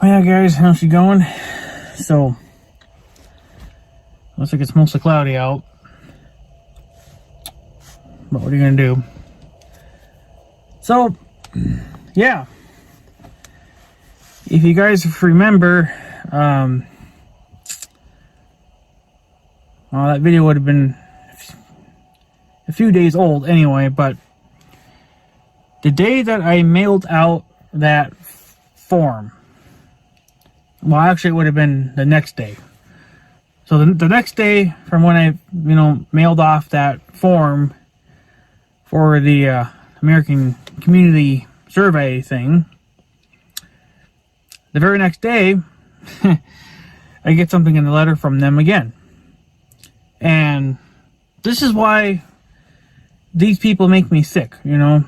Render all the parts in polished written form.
Oh yeah, guys, how's she going? So, looks like it's mostly cloudy out. But what are you gonna do? So, yeah. If you guys remember, well, that video would have been a few days old anyway, but the day that I mailed out that form, well, actually, it would have been the next day. So the next day from when I, mailed off that form for the American Community Survey thing, the very next day, I get something in the letter from them again. And this is why these people make me sick, Like,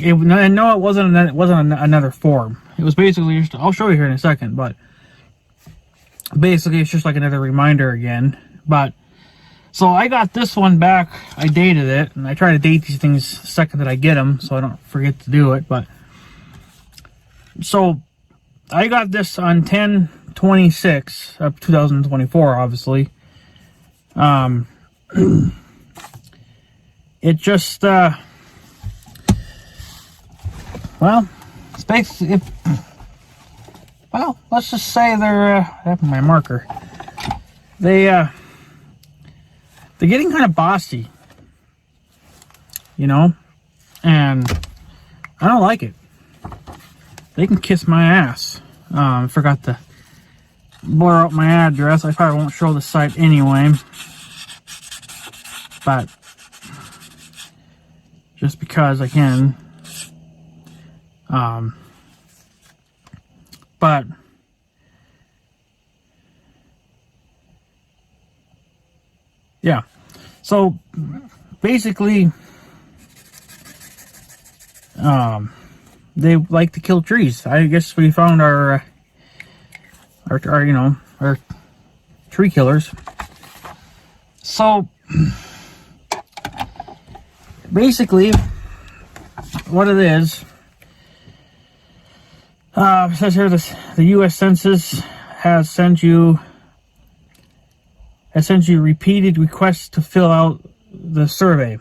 no, it wasn't another form. It was basically just, I'll show you here in a second, but basically it's just like another reminder again. But so I got this one back. I dated it, and I try to date these things the second that I get them, so I don't forget to do it. But so I got this on 10/26 of 2024, obviously. It just well, let's just say they're I have my marker. They're getting kind of bossy, and I don't like it. They can kiss my ass. I forgot to blur out my address. I probably won't show the site anyway, but just because I can. But yeah, so basically, they like to kill trees. I guess we found our tree killers. So basically, what it is, it says here the U.S. Census has sent you repeated requests to fill out the survey.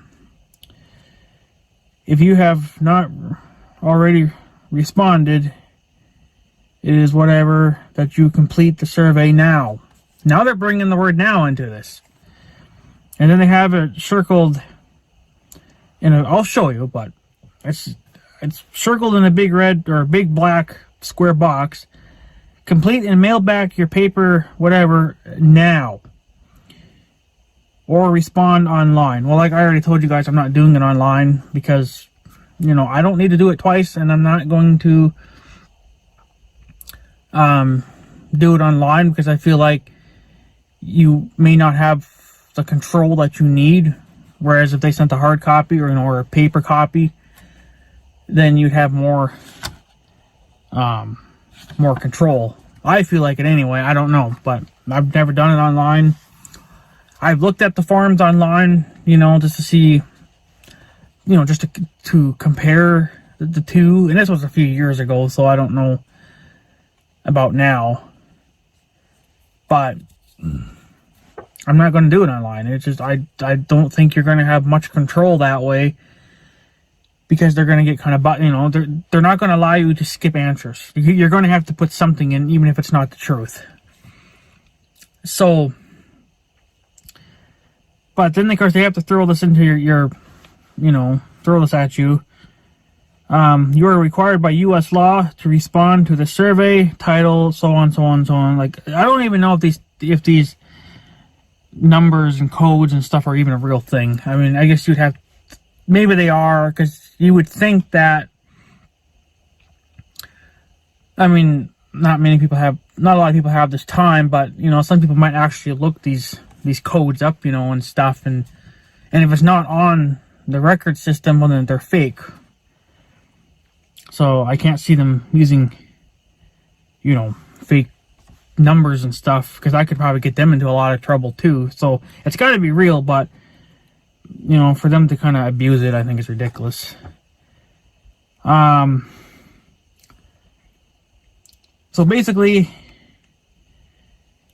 If you have not already responded, it is whatever that you complete the survey now. Now they're bringing the word now into this. And then they have it circled, I'll show you, but it's circled in a big red or a big black square box. Complete and mail back your paper, whatever, now. Or respond online. Well, like I already told you guys, I'm not doing it online because, I don't need to do it twice, and I'm not going to do it online because I feel like you may not have the control that you need. Whereas if they sent a hard copy or a paper copy, then you'd have more control. I feel like it anyway. I don't know, but I've never done it online. I've looked at the forms online, just to see, just to compare the two. And this was a few years ago, so I don't know about now. But I'm not going to do it online. It's just, I don't think you're going to have much control that way. Because they're going to get kind of, they're not going to allow you to skip answers. You're going to have to put something in, even if it's not the truth. So, but then, of course, they have to throw this into your throw this at you. You are required by U.S. law to respond to the survey, title, so on, so on, so on. Like, I don't even know if these numbers and codes and stuff are even a real thing. I mean, I guess you'd have, maybe they are, because you would think that, I mean, not a lot of people have this time, but, some people might actually look these codes up, and stuff, and if it's not on the record system, well, then they're fake. So I can't see them using, fake numbers and stuff, because I could probably get them into a lot of trouble too. So it's got to be real, but for them to kind of abuse it, I think is So basically,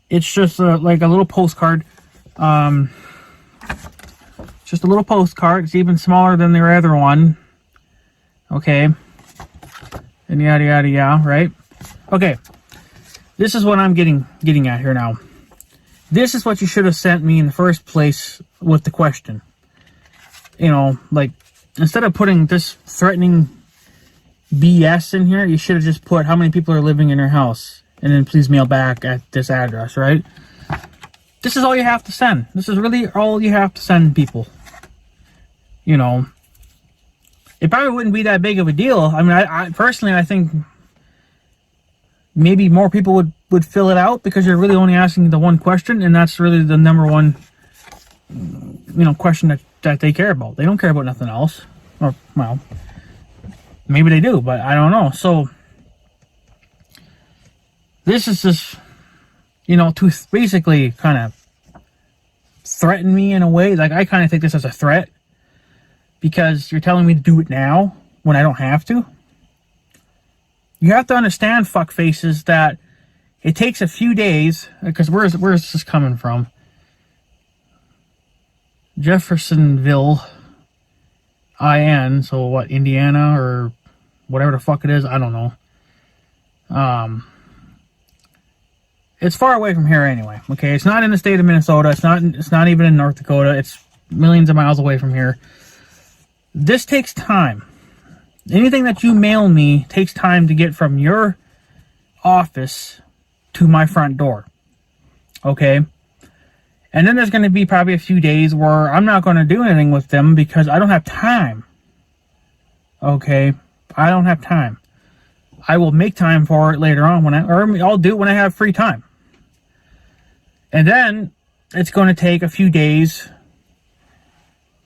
it's just like a little postcard. Just a little postcard. It's even smaller than the other one. Okay. And yada yada yada, right? Okay. This is what I'm getting at here now. This is what you should have sent me in the first place with the question. You know, like, instead of putting this threatening BS in here, you should have just put how many people are living in your house. And then please mail back at this address, right? This is all you have to send. This is really all you have to send people. You know, it probably wouldn't be that big of a deal. I mean, I personally, I think maybe more people would fill it out because you're really only asking the one question, and that's really the number one, you know, question that they care about. They don't care about nothing else. Or, well, maybe they do, but I don't know. So, this is just, you know, to basically kind of threaten me in a way. Like, I kind of take this as a threat because you're telling me to do it now when I don't have to. You have to understand, fuckfaces, that it takes a few days, because where's this coming from? Jeffersonville, IN, so what, Indiana, or whatever the fuck it is, I don't know. It's far away from here anyway, okay? It's not in the state of Minnesota, it's not even in North Dakota, it's millions of miles away from here. This takes time. Anything that you mail me takes time to get from your office to my front door. Okay? And then there's going to be probably a few days where I'm not going to do anything with them because I don't have time. Okay? I don't have time. I will make time for it later on or I'll do it when I have free time. And then it's going to take a few days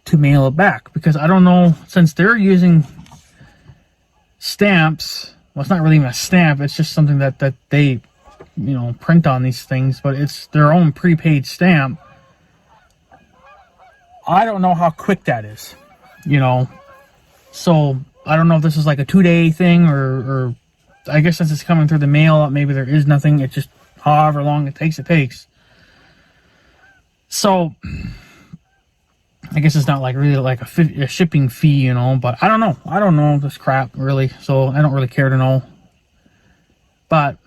to mail it back because I don't know, since they're using stamps. Well, it's not really even a stamp. It's just something that they, you know, print on these things, but it's their own prepaid stamp. I don't know how quick that is, you know. So I don't know if this is like a 2-day thing or I guess since it's coming through the mail, maybe there is nothing. It's just however long it takes, it takes. So I guess it's not like really like a shipping fee, you know, but I don't know. I don't know this crap really, so I don't really care to know. But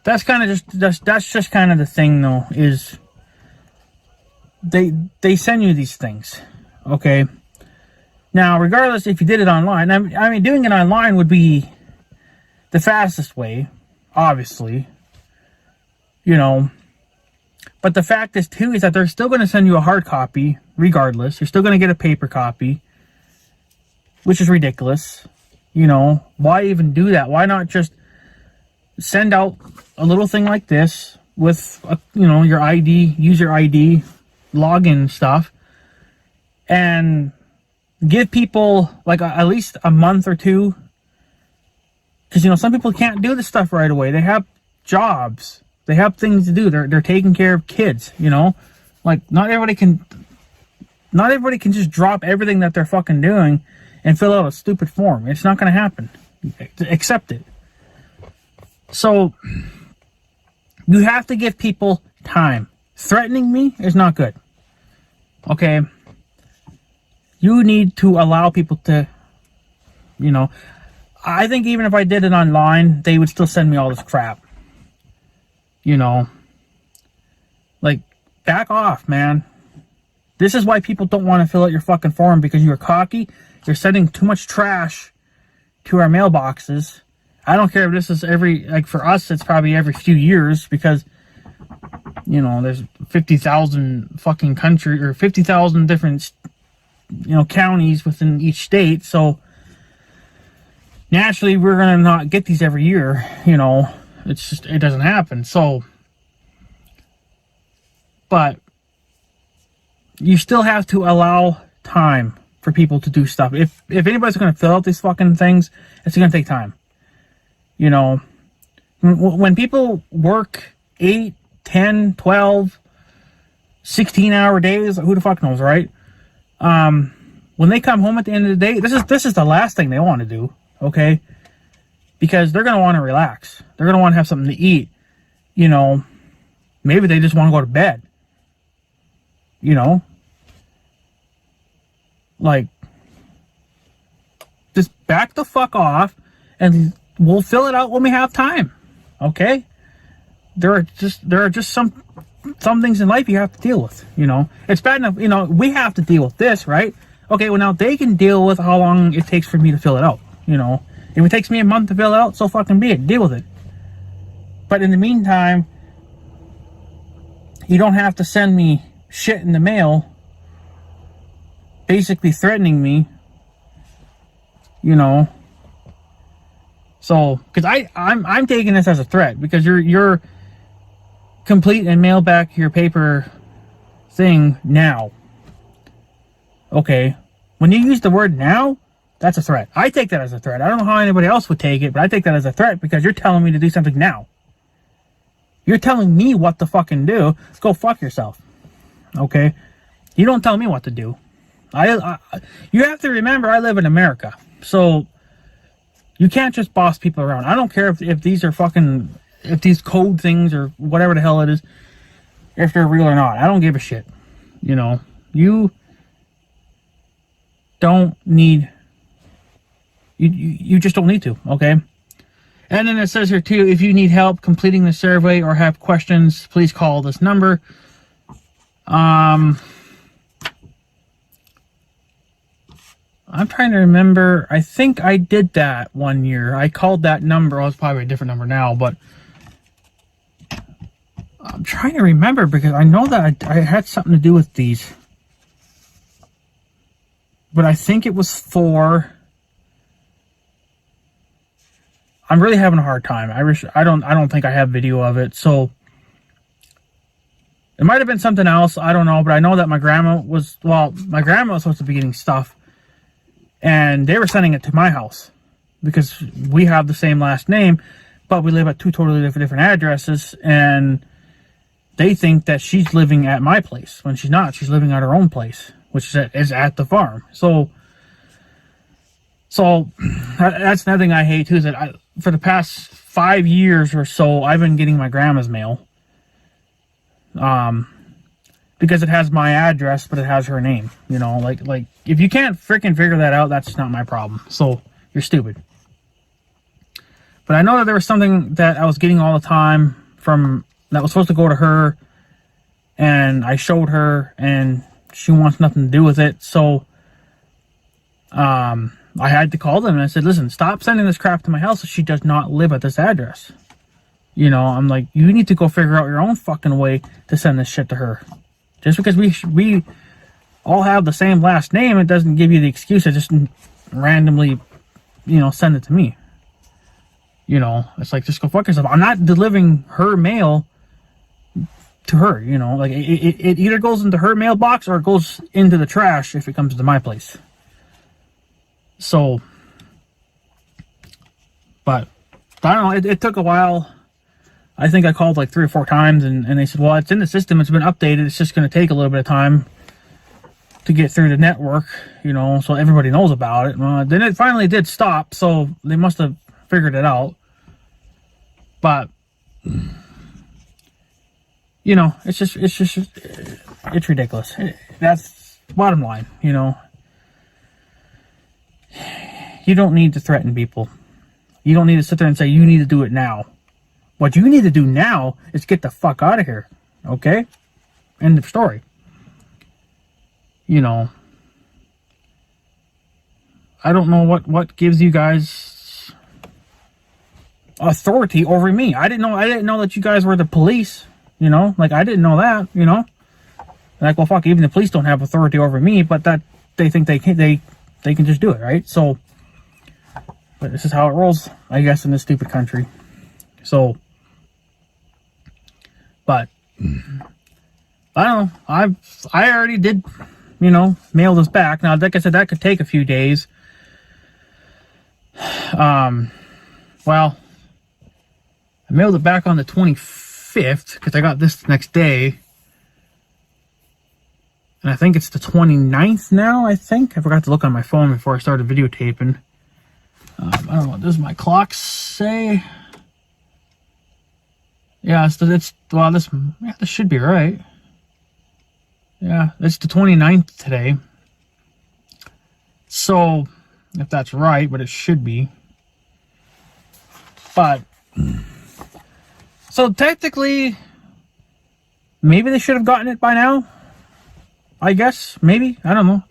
that's kind of just that's just kind of the thing though, is they send you these things, okay? Now, regardless if you did it online, I mean doing it online would be the fastest way, obviously, you know. But the fact is, too, is that they're still going to send you a hard copy, regardless. You're still going to get a paper copy, which is ridiculous. You know, why even do that? Why not just send out a little thing like this with, you know, your ID, user ID, login stuff, and give people, like, at least a month or two. Because, you know, some people can't do this stuff right away. They have jobs. They have things to do. They're taking care of kids, you know? Like, not everybody can just drop everything that they're fucking doing and fill out a stupid form. It's not going to happen. Accept it. So, you have to give people time. Threatening me is not good. Okay? You need to allow people to, you know... I think even if I did it online, they would still send me all this crap. You know, like, back off, man. This is why people don't want to fill out your fucking form, because you're cocky. You're sending too much trash to our mailboxes. I don't care if this is like, for us, it's probably every few years, because, you know, there's 50,000 fucking country, or 50,000 different, you know, counties within each state. So, naturally, we're going to not get these every year, you know. It's just, it doesn't happen. So, but you still have to allow time for people to do stuff. If anybody's going to fill out these fucking things, it's going to take time. You know, when people work 8, 10, 12, 16-hour days, who the fuck knows, right? When they come home at the end of the day, this is the last thing they want to do, okay? because they're going to want to relax. They're going to want to have something to eat. You know, maybe they just want to go to bed. You know, like, just back the fuck off and we'll fill it out when we have time. Okay? There are just some things in life you have to deal with, you know. It's bad enough, you know, we have to deal with this, right? Okay, well now they can deal with how long it takes for me to fill it out, you know. If it takes me a month to fill it out, so fucking be it. Deal with it. But in the meantime, you don't have to send me shit in the mail basically threatening me, you know. So, because I'm taking this as a threat, because you're complete and mail back your paper thing now. Okay, when you use the word now, that's a threat. I take that as a threat. I don't know how anybody else would take it, but I take that as a threat because you're telling me to do something now. You're telling me what to fucking do. Go fuck yourself. Okay? You don't tell me what to do. You have to remember, I live in America. So, you can't just boss people around. I don't care if these are fucking, if these code things or whatever the hell it is, if they're real or not. I don't give a shit. You know, you don't need, you just don't need to, okay? And then it says here too, if you need help completing the survey or have questions, please call this number. I'm trying to remember. I think I did that one year. I called that number. Oh, it's probably a different number now, but I'm trying to remember because I know that I had something to do with these. But I think it was for... I'm really having a hard time. I don't think I have video of it, so it might have been something else. I don't know, but I know that my grandma was supposed to be getting stuff, and they were sending it to my house because we have the same last name, but we live at two totally different addresses, and they think that she's living at my place when she's not. She's living at her own place, which is at the farm. So that's another thing I hate too, is that for the past 5 years or so, I've been getting my grandma's mail. Because it has my address, but it has her name. You know, like if you can't freaking figure that out, that's not my problem. So you're stupid. But I know that there was something that I was getting all the time that was supposed to go to her, and I showed her, and she wants nothing to do with it. So I had to call them and I said, listen, stop sending this crap to my house. She does not live at this address. You know, I'm like, you need to go figure out your own fucking way to send this shit to her. Just because we all have the same last name, it doesn't give you the excuse to just randomly, you know, send it to me. You know, it's like, just go fuck yourself. I'm not delivering her mail to her, you know. Like, it either goes into her mailbox or it goes into the trash if it comes to my place. So, but I don't know, it took a while. I think I called like 3 or 4 times, and they said, well, it's in the system, it's been updated, it's just going to take a little bit of time to get through the network, you know, so everybody knows about it. Then it finally did stop, so they must have figured it out. But, you know, it's ridiculous. That's the bottom line, you know. You don't need to threaten people. You don't need to sit there and say, you need to do it now. What you need to do now is get the fuck out of here. Okay? End of story. You know, I don't know what gives you guys authority over me. I didn't know that you guys were the police. You know, like, I didn't know that, you know. Like, well, fuck, even the police don't have authority over me, but that they think they can just do it, right? So, but this is how it rolls, I guess, in this stupid country. So, but I don't know. I already did, you know, mail this back. Now, like I said, that could take a few days. Well, I mailed it back on the 25th because I got this the next day. And I think it's the 29th now, I think. I forgot to look on my phone before I started videotaping. I don't know, this is my clock. say? Yeah, this should be right. Yeah, it's the 29th today. So, if that's right, but it should be. But, so technically, maybe they should have gotten it by now. I guess, maybe. I don't know.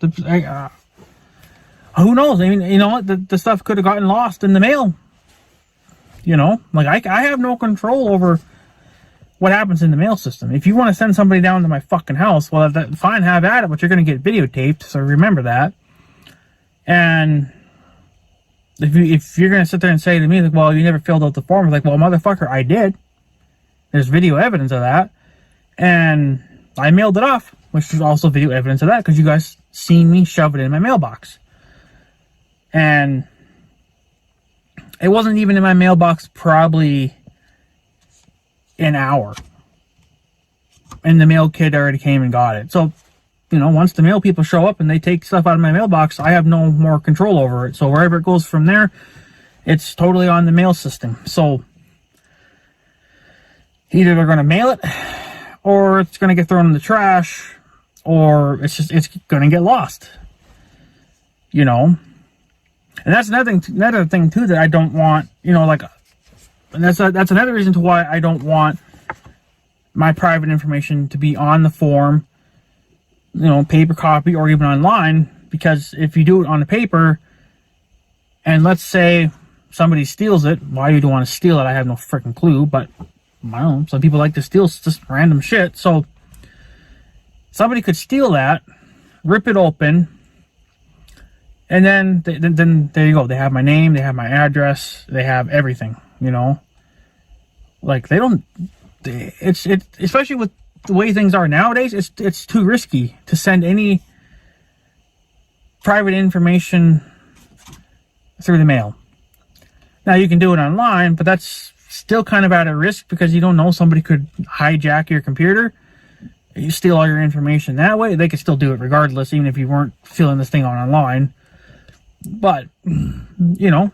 Who knows? I mean, you know what? The stuff could have gotten lost in the mail. You know? Like, I have no control over what happens in the mail system. If you want to send somebody down to my fucking house, well, fine, have at it, but you're going to get videotaped, so remember that. And if you're going to sit there and say to me, like, well, you never filled out the form, I'm like, well, motherfucker, I did. There's video evidence of that. And I mailed it off, which is also video evidence of that, because you guys seen me shove it in my mailbox. And it wasn't even in my mailbox probably an hour, and the mail kid already came and got it. So, you know, once the mail people show up and they take stuff out of my mailbox, I have no more control over it. So wherever it goes from there, it's totally on the mail system. So either they're going to mail it, or it's going to get thrown in the trash, or it's going to get lost. You know, and that's another thing too that I don't want. You know, like. And that's another reason to why I don't want my private information to be on the form, you know, paper copy or even online. Because if you do it on the paper, and let's say somebody steals it, why you don't want to steal it, I have no freaking clue. But I don't know, some people like to steal just random shit. So somebody could steal that, rip it open, and then there you go. They have my name, they have my address, they have everything. You know, like it's especially with the way things are nowadays, it's too risky to send any private information through the mail. Now you can do it online, but that's still kind of at a risk because you don't know, somebody could hijack your computer. You steal all your information that way. They could still do it regardless, even if you weren't filling this thing online. But, you know,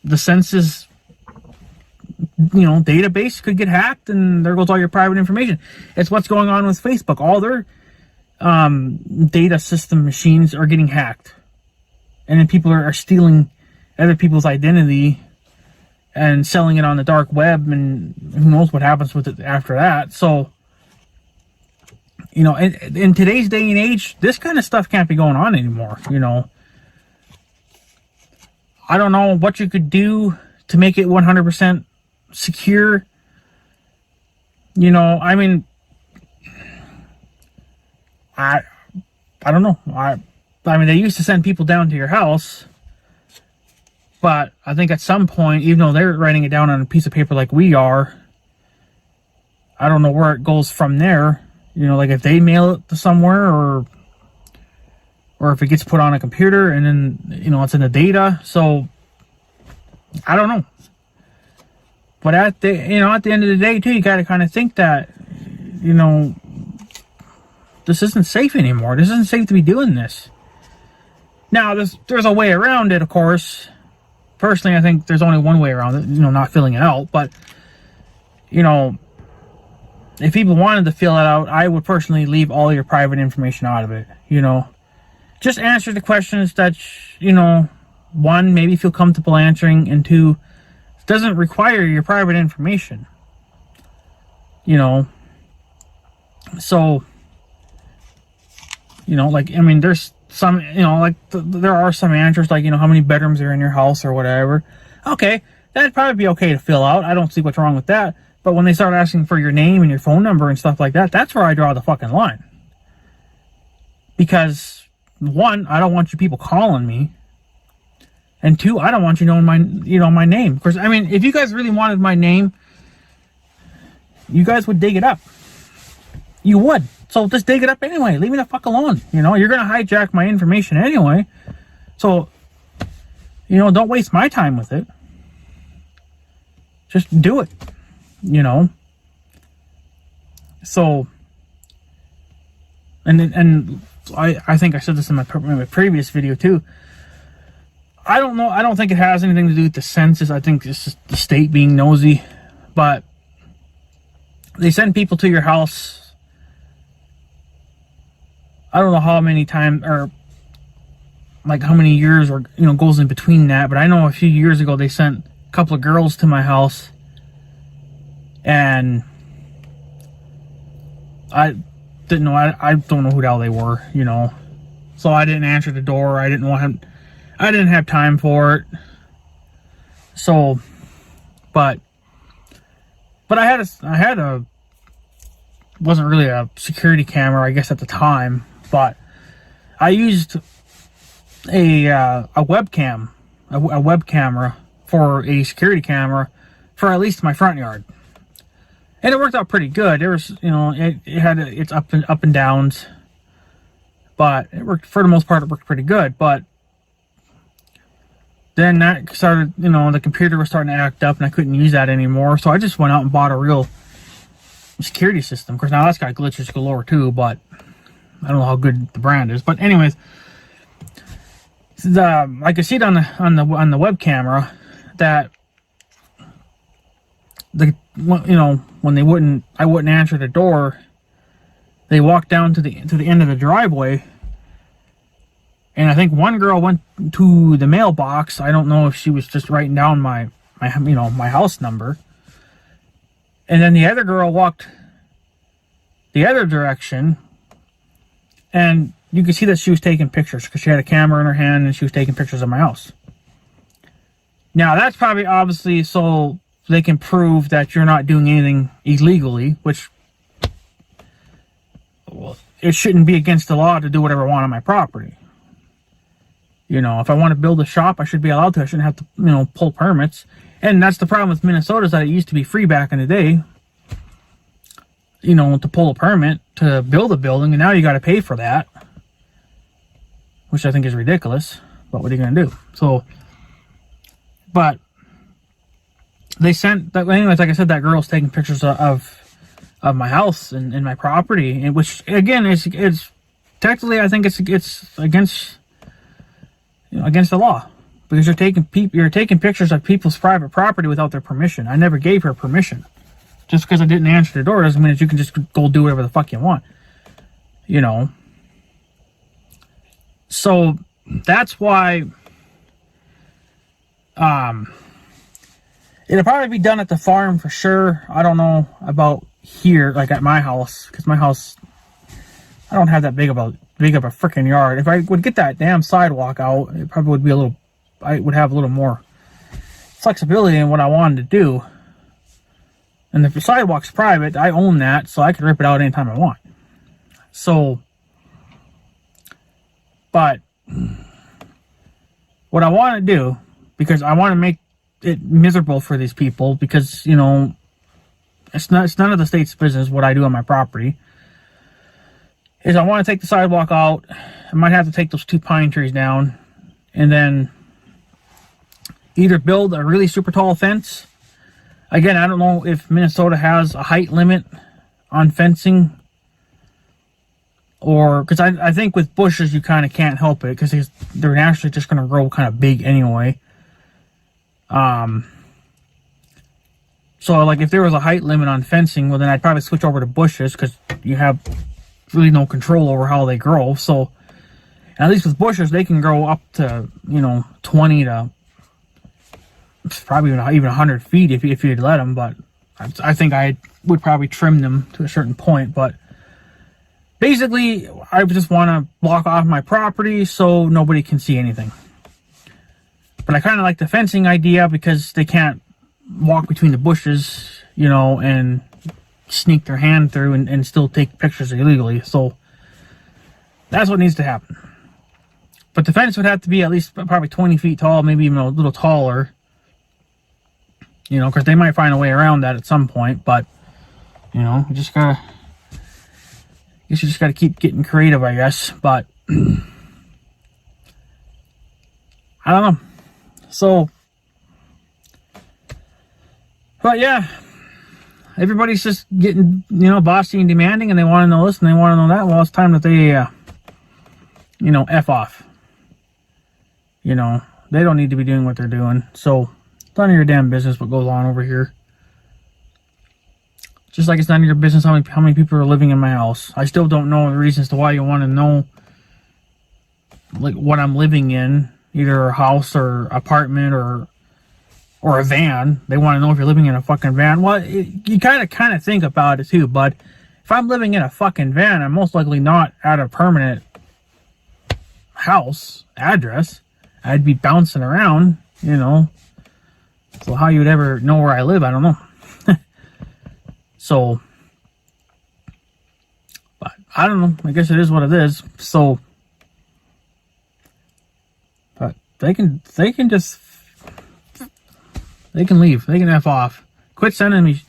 the census, you know, database could get hacked, and there goes all your private information. It's what's going on with Facebook. All their data system machines are getting hacked, and then people are stealing other people's identity and selling it on the dark web, and who knows what happens with it after that. So, you know, in today's day and age, this kind of stuff can't be going on anymore. You know, I don't know what you could do to make it 100% secure. You know, I mean, I don't know. I mean, they used to send people down to your house, but I think at some point, even though they're writing it down on a piece of paper like we are, I don't know where it goes from there. You know, like if they mail it to somewhere, or if it gets put on a computer and then, you know, it's in the data. So I don't know. But at the end of the day too, you got to kind of think that, you know, this isn't safe anymore. This isn't safe to be doing this. Now, there's a way around it, of course. Personally, I think there's only one way around it, you know, not filling it out. But, you know, if people wanted to fill it out, I would personally leave all your private information out of it, you know. Just answer the questions that, you know, one, maybe feel comfortable answering, and two, doesn't require your private information. You know. So, you know, like, I mean, there's some, you know, like, there are some answers, like, you know, how many bedrooms are in your house or whatever. Okay, that'd probably be okay to fill out. I don't see what's wrong with that. But when they start asking for your name and your phone number and stuff like that, that's where I draw the fucking line. Because, one, I don't want you people calling me. And two, I don't want you knowing my name. Of course, I mean, if you guys really wanted my name, you guys would dig it up. You would. So just dig it up anyway. Leave me the fuck alone. You know, you're going to hijack my information anyway. So, you know, don't waste my time with it. Just do it. You know. So, and I think I said this in my previous video too. I don't know. I don't think it has anything to do with the census. I think it's just the state being nosy. But they send people to your house. I don't know how many times, or like how many years, or goes in between that. But I know a few years ago they sent a couple of girls to my house, and I didn't know. I don't know who the hell they were. So I didn't answer the door. I didn't have time for it. So, but I had a wasn't really a security camera, I guess, at the time, but I used a web camera for a security camera for at least my front yard, and it worked out pretty good. There was, it had its up and downs, but it worked for the most part. It worked pretty good, but then that started, the computer was starting to act up, and I couldn't use that anymore. So I just went out and bought a real security system. Of course, now that's got glitches galore too, but I don't know how good the brand is. But anyways, I could see it on the web camera that when I wouldn't answer the door, they walked down to the end of the driveway. And I think one girl went to the mailbox. I don't know if she was just writing down my house number. And then the other girl walked the other direction. And you could see that she was taking pictures because she had a camera in her hand and she was taking pictures of my house. Now, that's probably obviously so they can prove that you're not doing anything illegally, which, well, it shouldn't be against the law to do whatever I want on my property. If I want to build a shop, I should be allowed to. I shouldn't have to, pull permits. And that's the problem with Minnesota, is that it used to be free back in the day, to pull a permit to build a building, and now you got to pay for that, which I think is ridiculous. But what are you going to do? So, but they sent that. Anyways, like I said, that girl's taking pictures of my house and my property, and which again it's technically, I think it's against the law, because you're taking pictures of people's private property without their permission. I never gave her permission. Just because I didn't answer the door doesn't mean that you can just go do whatever the fuck you want. So that's why it'll probably be done at the farm for sure. I don't know about here, like at my house, because my house, I don't have that big of a freaking yard. If I would get that damn sidewalk out, it probably would be I would have a little more flexibility in what I wanted to do. And if the sidewalk's private, I own that, so I can rip it out anytime I want. So, but what I want to do, because I want to make it miserable for these people, because, it's none of the state's business what I do on my property, is I want to take the sidewalk out. I might have to take those 2 pine trees down, and then either build a really super tall fence. Again, I don't know if Minnesota has a height limit on fencing, or because I think with bushes you kind of can't help it, because they're naturally just going to grow kind of big anyway. So like if there was a height limit on fencing, well then I'd probably switch over to bushes, because you have really no control over how they grow. So at least with bushes, they can grow up to 20 to probably even 100 feet if you'd let them. But I think I would probably trim them to a certain point. But basically, I just want to block off my property so nobody can see anything. But I kind of like the fencing idea, because they can't walk between the bushes, and sneak their hand through and still take pictures illegally. So that's what needs to happen. But the fence would have to be at least probably 20 feet tall, maybe even a little taller. Because they might find a way around that at some point. But, you just gotta keep getting creative, I guess. But I don't know. So, but yeah, everybody's just getting, bossy and demanding, and they want to know this and they want to know that. Well, it's time that they, F off. They don't need to be doing what they're doing. So it's none of your damn business what goes on over here. Just like it's none of your business how many people are living in my house. I still don't know the reasons to why you want to know like what I'm living in, either a house or apartment or a van. They want to know if you're living in a fucking van. Well, you kind of think about it too, but if I'm living in a fucking van, I'm most likely not at a permanent house address. I'd be bouncing around, you know. So how you would ever know where I live, I don't know. So, but I don't know. I guess it is what it is. So, but they can leave. They can F off. Quit sending me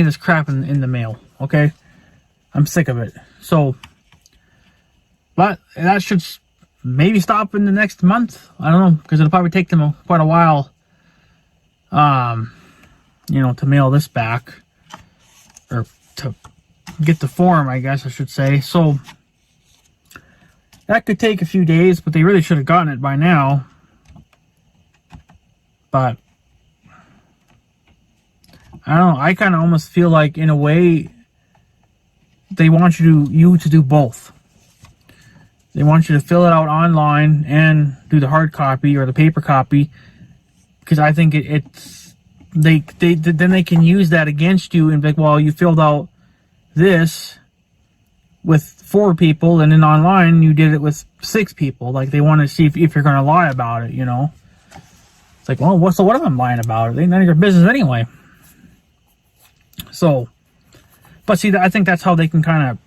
this crap in the mail. Okay, I'm sick of it. So, but that should maybe stop in the next month. I don't know, because it'll probably take them quite a while. You know, to mail this back, or to get the form, I guess I should say. So that could take a few days, but they really should have gotten it by now. But I don't know. I kind of almost feel like, in a way, they want you to do both. They want you to fill it out online and do the hard copy or the paper copy, because I think then they can use that against you and be like, well, you filled out this with 4 people, and then online you did it with 6 people. Like, they want to see if you're going to lie about it, you know. It's like, well, what if I'm lying about it? Ain't none of your business anyway. So, but see, I think that's how they can kind of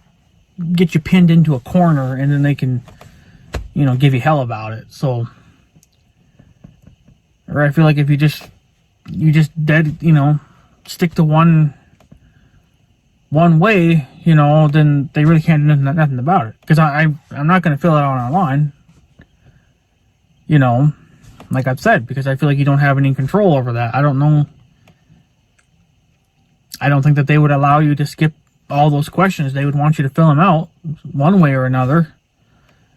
get you pinned into a corner, and then they can, you know, give you hell about it. So, or I feel like if you just stick to one way, you know, then they really can't do nothing about it. Because I'm not going to fill it out online, you know, like I've said, because I feel like you don't have any control over that. I don't know. I don't think that they would allow you to skip all those questions. They would want you to fill them out one way or another.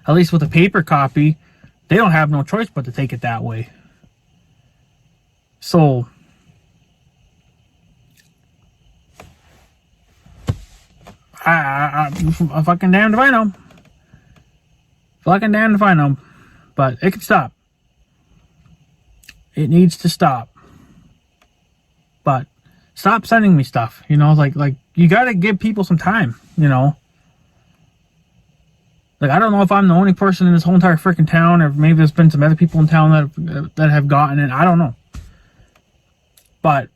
At least with a paper copy, they don't have no choice but to take it that way. So, I'm fucking damned if I know. Fucking damned if I know. But it can stop. It needs to stop. But stop sending me stuff. You know, like you gotta give people some time, you know. Like, I don't know if I'm the only person in this whole entire freaking town, or maybe there's been some other people in town that have gotten it. I don't know. But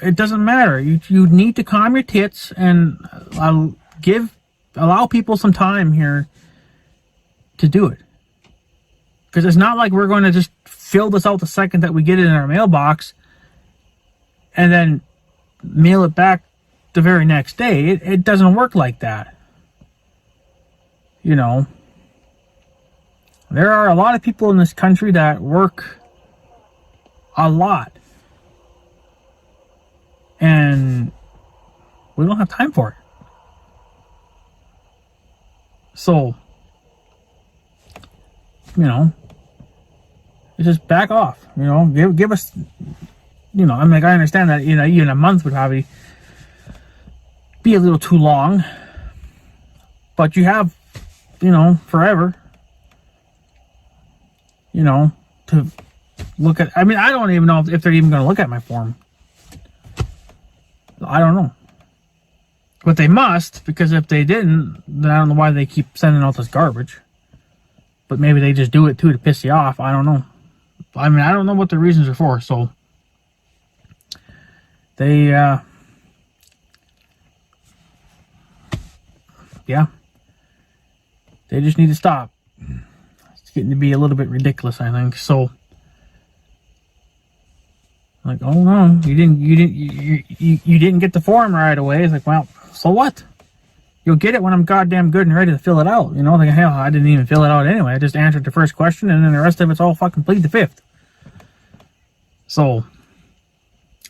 it doesn't matter. You need to calm your tits and allow people some time here to do it. Because it's not like we're going to just fill this out the second that we get it in our mailbox and then mail it back the very next day. It doesn't work like that. You know, there are a lot of people in this country that work a lot, and we don't have time for it. So, you know, just back off. You know, give us, you know, I mean, I understand that, you know, even a month would probably be a little too long, but you have, you know, forever, you know, to look at. I mean, I don't even know if they're even going to look at my form. I don't know. But they must, because if they didn't, then I don't know why they keep sending out this garbage. But maybe they just do it too to piss you off. I don't know. I mean, I don't know what the reasons are for, so they, yeah, they just need to stop. It's getting to be a little bit ridiculous, I think. So, like, oh no, you didn't get the form right away. It's like, well, so what? You'll get it when I'm goddamn good and ready to fill it out. You know, like, hell, I didn't even fill it out anyway. I just answered the first question, and then the rest of it's all fucking plead the fifth. So,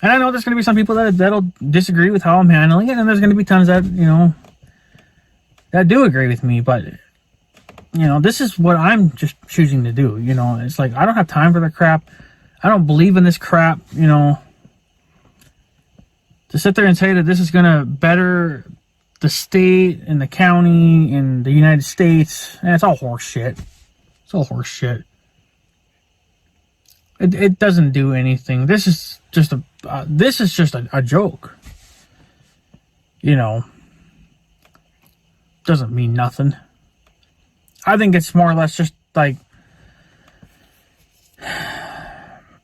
and I know there's going to be some people that'll disagree with how I'm handling it, and there's going to be tons that, you know, that do agree with me, but this is what I'm just choosing to do. It's like, I don't have time for the crap. I don't believe in this crap, to sit there and say that this is going to better the state and the county and the United States. It's all horse shit. It's all horse shit. It doesn't do anything. This is just a joke. Doesn't mean nothing. I think it's more or less just like,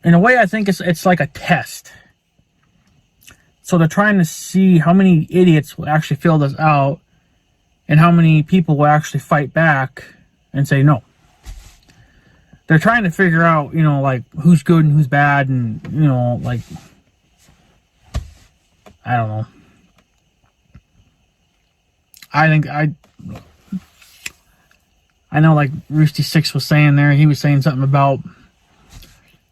in a way, I think it's like a test. So they're trying to see how many idiots will actually fill this out and how many people will actually fight back and say no. They're trying to figure out, like, who's good and who's bad, and, like, I don't know. I know, like Roosty Six was saying there, he was saying something about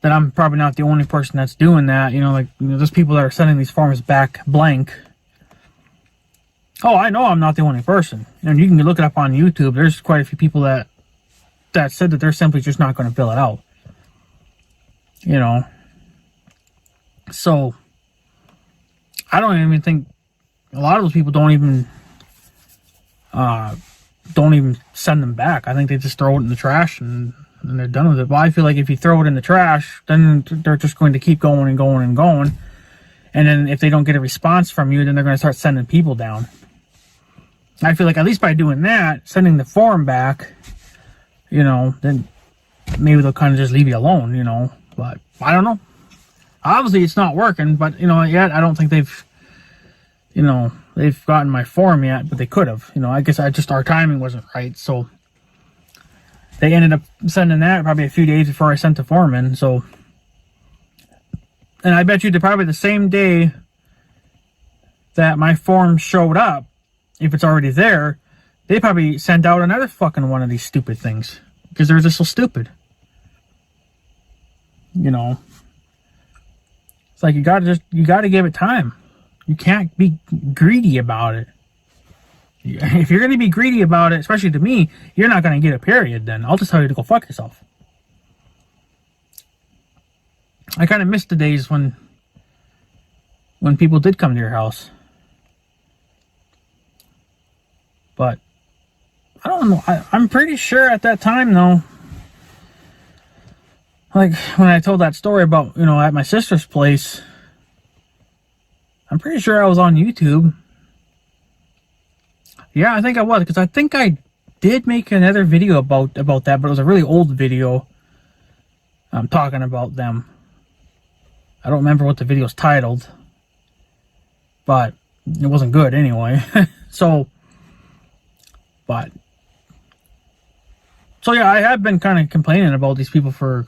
that I'm probably not the only person that's doing that. There's people that are sending these forms back blank. Oh, I know I'm not the only person. And you can look it up on YouTube. There's quite a few people that said that they're simply just not going to fill it out. So I don't even think a lot of those people don't even send them back. I think they just throw it in the trash and they're done with it. But I feel like if you throw it in the trash, then they're just going to keep going and going and going. And then if they don't get a response from you, then they're going to start sending people down. I feel like at least by doing that, sending the form back, then maybe they'll kind of just leave you alone, But I don't know. Obviously, it's not working, but, yet I don't think they've gotten my form yet, but they could have. I guess our timing wasn't right, so they ended up sending that probably a few days before I sent the form in, so. And I bet you that probably the same day that my form showed up, if it's already there, they probably sent out another fucking one of these stupid things. Because they're just so stupid. It's like you gotta give it time. You can't be greedy about it. If you're going to be greedy about it, especially to me, you're not going to get a period then. I'll just tell you to go fuck yourself. I kind of miss the days when people did come to your house. But, I don't know. I'm pretty sure at that time, though, like when I told that story about, at my sister's place, I'm pretty sure I was on YouTube. Yeah, I think I was, because I think I did make another video about that, but it was a really old video. I'm talking about them. I don't remember what the video's titled, but it wasn't good anyway. So yeah, I have been kind of complaining about these people for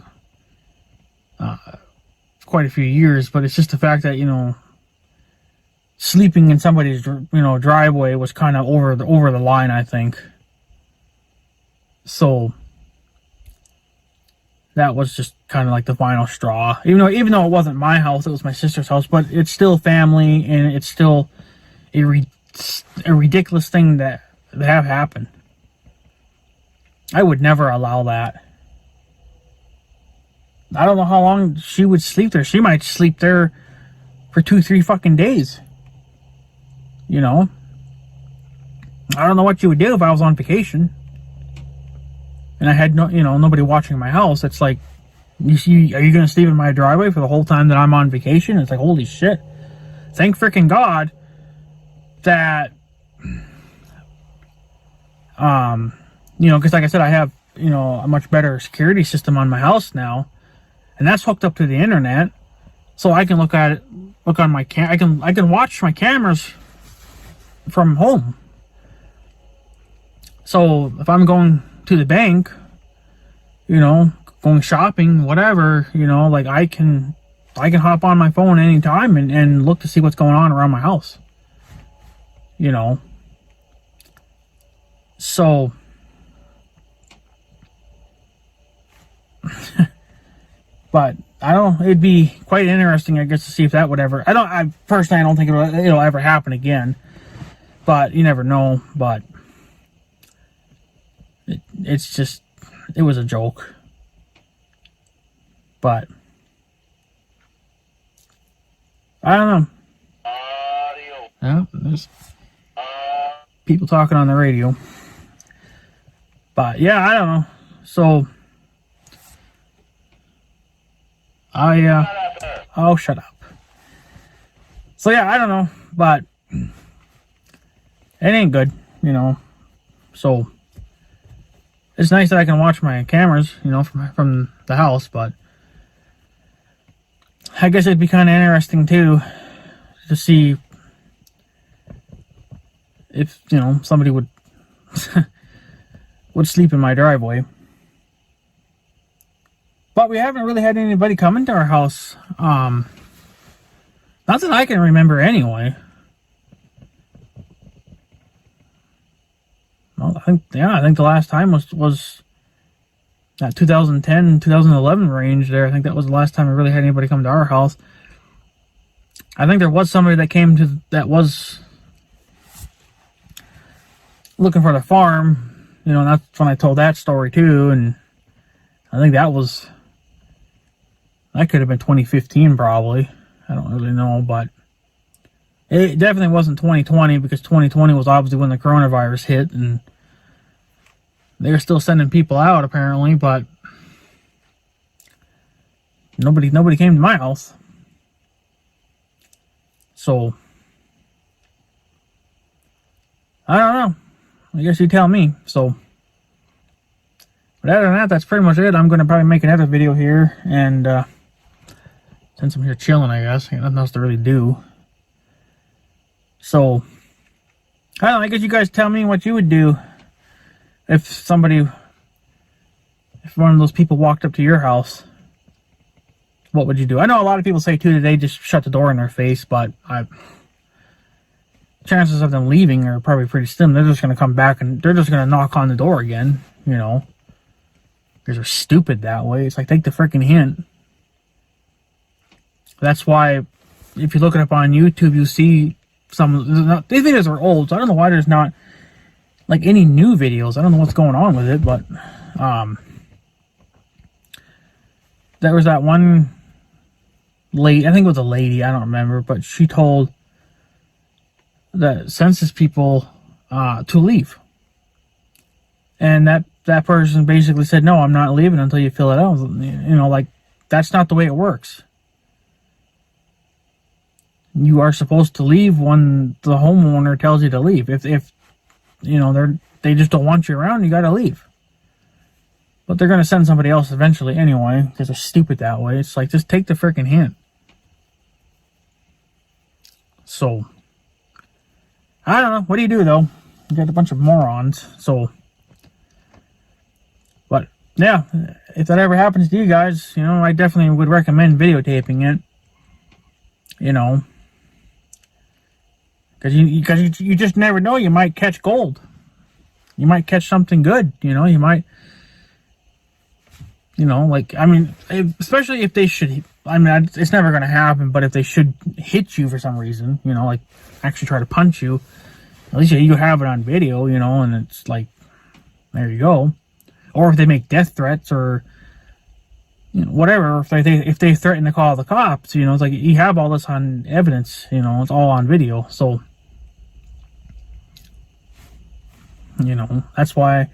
quite a few years, but it's just the fact that, sleeping in somebody's, driveway was kind of over the line, I think. So that was just kind of like the final straw. Even though it wasn't my house, it was my sister's house, but it's still family, and it's still a ridiculous thing that have happened. I would never allow that. I don't know how long she would sleep there. She might sleep there for 2-3 fucking days. I don't know what you would do if I was on vacation and I had nobody watching my house. It's like, are you going to sleep in my driveway for the whole time that I'm on vacation? It's like, holy shit. Thank freaking God that, because like I said, I have, a much better security system on my house now, and that's hooked up to the internet, so I can look on my I can watch my cameras from home. So if I'm going to the bank, going shopping, whatever, like I can hop on my phone anytime and look to see what's going on around my house. So but I don't know, it'd be quite interesting, I guess, to see if that would ever, I personally don't think it'll ever happen again, but you never know. But it's just, it was a joke. But I don't know. Yeah, there's people talking on the radio. But yeah, I don't know. So oh, shut up. So yeah, I don't know, but it ain't good, you know. So it's nice that I can watch my cameras, you know, from the house, but I guess it'd be kind of interesting too to see if, you know, somebody would would sleep in my driveway. But we haven't really had anybody come into our house. Not that I can remember anyway. Well, I think the last time was that 2010, 2011 range there. I think that was the last time we really had anybody come to our house. I think there was somebody that was looking for the farm. You know, and that's when I told that story too, and I think that could have been 2015 probably. I don't really know, but it definitely wasn't 2020, because 2020 was obviously when the coronavirus hit, and they were still sending people out apparently, but nobody came to my house. So I don't know. I guess you tell me. So, but other than that, that's pretty much it. I'm going to probably make another video here, and since I'm here chilling, I guess, I got nothing else to really do. So, I don't know, I guess you guys tell me what you would do if one of those people walked up to your house. What would you do? I know a lot of people say too that they just shut the door in their face, but chances of them leaving are probably pretty slim. They're just going to come back and they're just going to knock on the door again, you know. Because they're stupid that way. It's like, take the freaking hint. That's why, if you look it up on YouTube, you see these videos are old, so I don't know why there's not like any new videos. I don't know what's going on with it, but there was that one lady, I think it was a lady, I don't remember, but she told the census people to leave, and that person basically said, no, I'm not leaving until you fill it out. You know, like, that's not the way it works. You are supposed to leave when the homeowner tells you to leave. If you know, they just don't want you around, you gotta leave. But they're gonna send somebody else eventually anyway, because they're stupid that way. It's like, just take the freaking hint. So I don't know. What do you do, though? You got a bunch of morons. So, but yeah, if that ever happens to you guys, you know, I definitely would recommend videotaping it. You know, because you just never know. You might catch gold. You might catch something good. You know, you might. You know, like, I mean, especially if they should. I mean, it's never going to happen. But if they should hit you for some reason, you know, like actually try to punch you, at least you have it on video, you know, and it's like, there you go. Or if they make death threats, or, you know, whatever, if they threaten to call the cops, you know, it's like, you have all this on evidence, you know, it's all on video. So, you know, that's why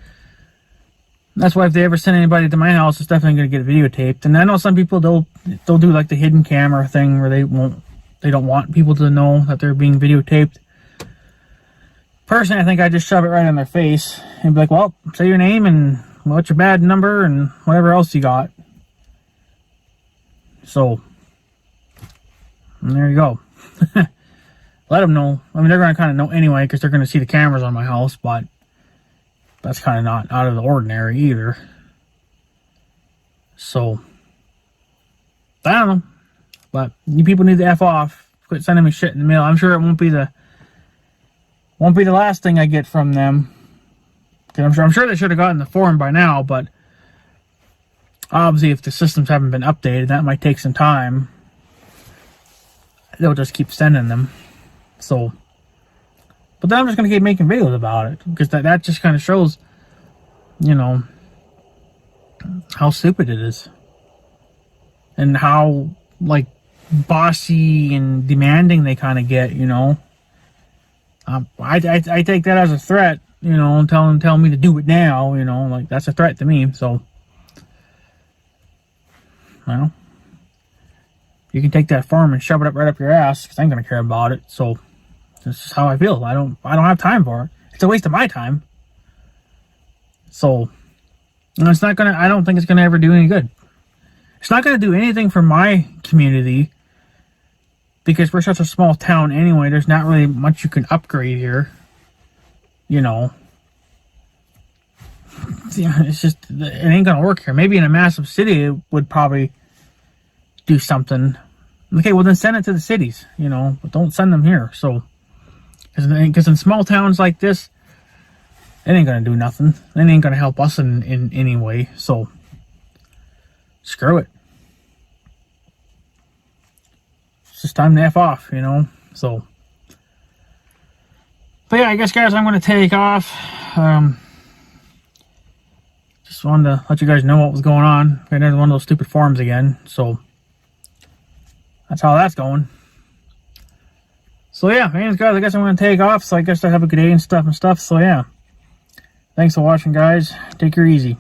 if they ever send anybody to my house, it's definitely going to get videotaped. And I know some people, they'll do like the hidden camera thing where they don't want people to know that they're being videotaped. Personally, I think I just shove it right in their face and be like, well, say your name and what's your badge number and whatever else you got. So, and there you go. Let them know. I mean, they're going to kind of know anyway, because they're going to see the cameras on my house, but that's kind of not out of the ordinary either. So, I don't know. But you people need to F off. Quit sending me shit in the mail. I'm sure it won't be the last thing I get from them. I'm sure they should have gotten the form by now, but obviously if the systems haven't been updated, that might take some time. They'll just keep sending them. So, but then I'm just going to keep making videos about it, because that just kind of shows you know, how stupid it is. And how, like, bossy and demanding they kind of get, you know. I take that as a threat, you know, telling me to do it now, you know, like, that's a threat to me, so. Well, you can take that farm and shove it up right up your ass, because I ain't gonna care about it, so. This is how I feel. I don't have time for it. It's a waste of my time. So, and it's not gonna, I don't think it's gonna ever do any good. It's not gonna do anything for my community, because we're such a small town anyway. There's not really much you can upgrade here. You know. Yeah, it's just, it ain't gonna work here. Maybe in a massive city it would probably do something. Okay, well then send it to the cities, you know, but don't send them here. So, because in small towns like this, it ain't gonna do nothing. It ain't gonna help us in any way. So, screw it. It's just time to F off, you know. So, but yeah, I guess, guys, I'm gonna take off. Just wanted to let you guys know what was going on. Got another one of those stupid farms again. So, that's how that's going. So yeah, anyways, guys, I guess I'm going to take off. So I guess I have a good day and stuff. So yeah. Thanks for watching, guys. Take her easy.